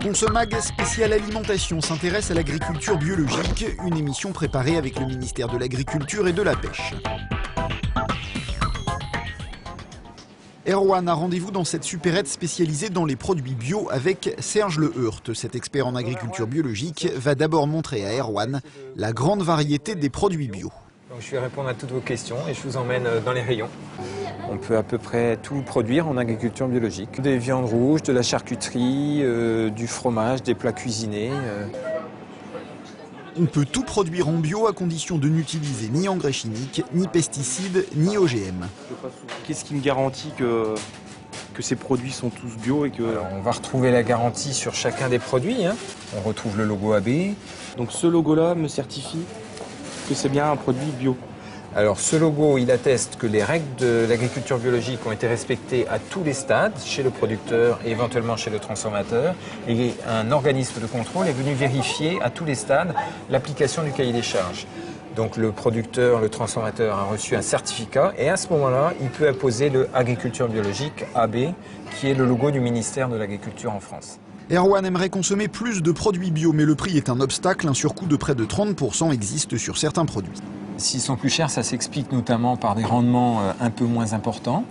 Consomag spécial alimentation s'intéresse à l'agriculture biologique, une émission préparée avec le ministère de l'Agriculture et de la Pêche. Erwan a rendez-vous dans cette supérette spécialisée dans les produits bio avec Serge Le Heurt. Cet expert en agriculture biologique va d'abord montrer à Erwan la grande variété des produits bio. Donc je vais répondre à toutes vos questions et je vous emmène dans les rayons. On peut à peu près tout produire en agriculture biologique. Des viandes rouges, de la charcuterie, du fromage, des plats cuisinés. On peut tout produire en bio à condition de n'utiliser ni engrais chimiques, ni pesticides, ni OGM. Qu'est-ce qui me garantit que ces produits sont tous bio et que... Alors, on va retrouver la garantie sur chacun des produits. On retrouve le logo AB. Donc ce logo-là me certifie que c'est bien un produit bio. Alors ce logo, il atteste que les règles de l'agriculture biologique ont été respectées à tous les stades, chez le producteur et éventuellement chez le transformateur. Et un organisme de contrôle est venu vérifier à tous les stades l'application du cahier des charges. Donc le producteur, le transformateur a reçu un certificat et à ce moment-là, il peut apposer le agriculture biologique AB, qui est le logo du ministère de l'Agriculture en France. Erwan aimerait consommer plus de produits bio, mais le prix est un obstacle. Un surcoût de près de 30% existe sur certains produits. S'ils sont plus chers, ça s'explique notamment par des rendements un peu moins importants,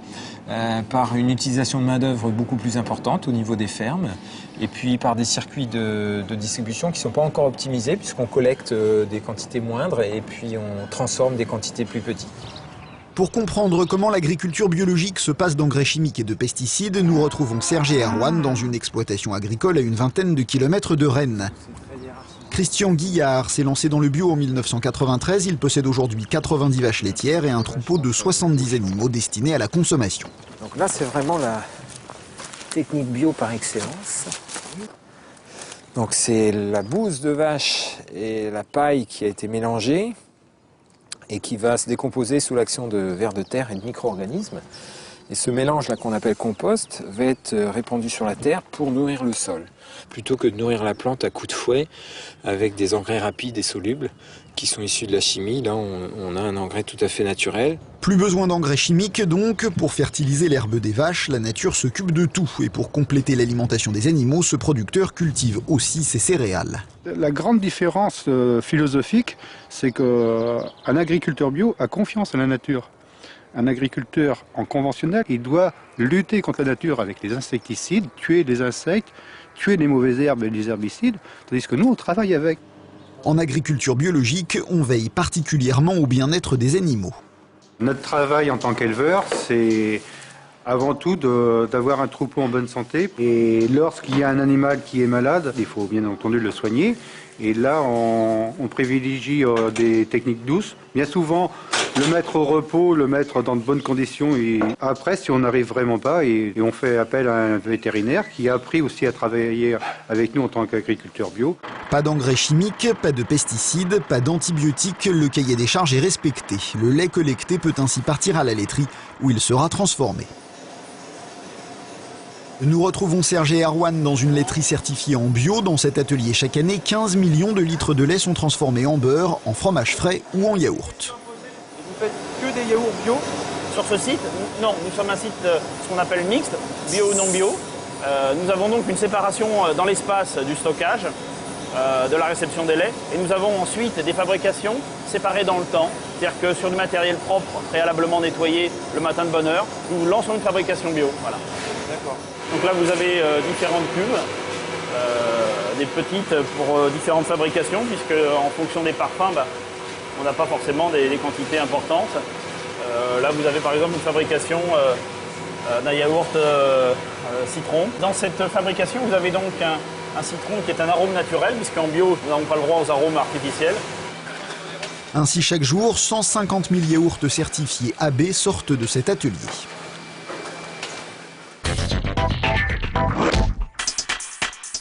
par une utilisation de main-d'œuvre beaucoup plus importante au niveau des fermes, et puis par des circuits de distribution qui ne sont pas encore optimisés, puisqu'on collecte des quantités moindres et puis on transforme des quantités plus petites. Pour comprendre comment l'agriculture biologique se passe d'engrais chimiques et de pesticides, nous retrouvons Serge et Erwan dans une exploitation agricole à une vingtaine de kilomètres de Rennes. Christian Guillard s'est lancé dans le bio en 1993. Il possède aujourd'hui 90 vaches laitières et un troupeau de 70 animaux destinés à la consommation. Donc là, c'est vraiment la technique bio par excellence. Donc c'est la bouse de vache et la paille qui a été mélangée et qui va se décomposer sous l'action de vers de terre et de micro-organismes. Et ce mélange-là qu'on appelle compost va être répandu sur la terre pour nourrir le sol, plutôt que de nourrir la plante à coups de fouet avec des engrais rapides et solubles qui sont issus de la chimie. Là, on a un engrais tout à fait naturel. Plus besoin d'engrais chimiques donc. Pour fertiliser l'herbe des vaches, la nature s'occupe de tout. Et pour compléter l'alimentation des animaux, ce producteur cultive aussi ses céréales. La grande différence philosophique, c'est qu'un agriculteur bio a confiance en la nature. Un agriculteur en conventionnel, il doit lutter contre la nature avec les insecticides, tuer les insectes, tuer les mauvaises herbes et les herbicides, tandis que nous, on travaille avec. En agriculture biologique, on veille particulièrement au bien-être des animaux. Notre travail en tant qu'éleveur, c'est avant tout d'avoir un troupeau en bonne santé. Et lorsqu'il y a un animal qui est malade, il faut bien entendu le soigner. Et là, on privilégie des techniques douces. Bien souvent, le mettre au repos, le mettre dans de bonnes conditions. Et après, si on n'arrive vraiment pas, et on fait appel à un vétérinaire qui a appris aussi à travailler avec nous en tant qu'agriculteur bio. Pas d'engrais chimiques, pas de pesticides, pas d'antibiotiques. Le cahier des charges est respecté. Le lait collecté peut ainsi partir à la laiterie où il sera transformé. Nous retrouvons Serge et Erwan dans une laiterie certifiée en bio. Dans cet atelier, chaque année, 15 millions de litres de lait sont transformés en beurre, en fromage frais ou en yaourt. Vous faites que des yaourts bio sur ce site? Non, nous sommes un site ce qu'on appelle mixte, bio ou non bio. Nous avons donc une séparation dans l'espace du stockage, de la réception des laits. Et nous avons ensuite des fabrications séparées dans le temps. C'est-à-dire que sur du matériel propre, préalablement nettoyé le matin de bonne heure, nous lançons une fabrication bio. Voilà. D'accord. Donc là, vous avez différentes cuves, des petites pour différentes fabrications, puisque en fonction des parfums, on n'a pas forcément des quantités importantes. Là, vous avez par exemple une fabrication d'un yaourt citron. Dans cette fabrication, vous avez donc un citron qui est un arôme naturel, puisqu'en bio, nous n'avons pas le droit aux arômes artificiels. Ainsi, chaque jour, 150 000 yaourts certifiés AB sortent de cet atelier.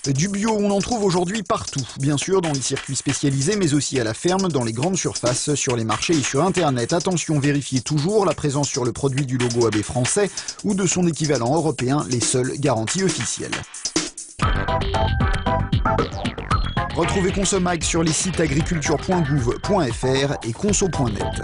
Du bio, on en trouve aujourd'hui partout, bien sûr dans les circuits spécialisés, mais aussi à la ferme, dans les grandes surfaces, sur les marchés et sur Internet. Attention, vérifiez toujours la présence sur le produit du logo AB français ou de son équivalent européen, les seules garanties officielles. Retrouvez Consomag sur les sites agriculture.gouv.fr et conso.net.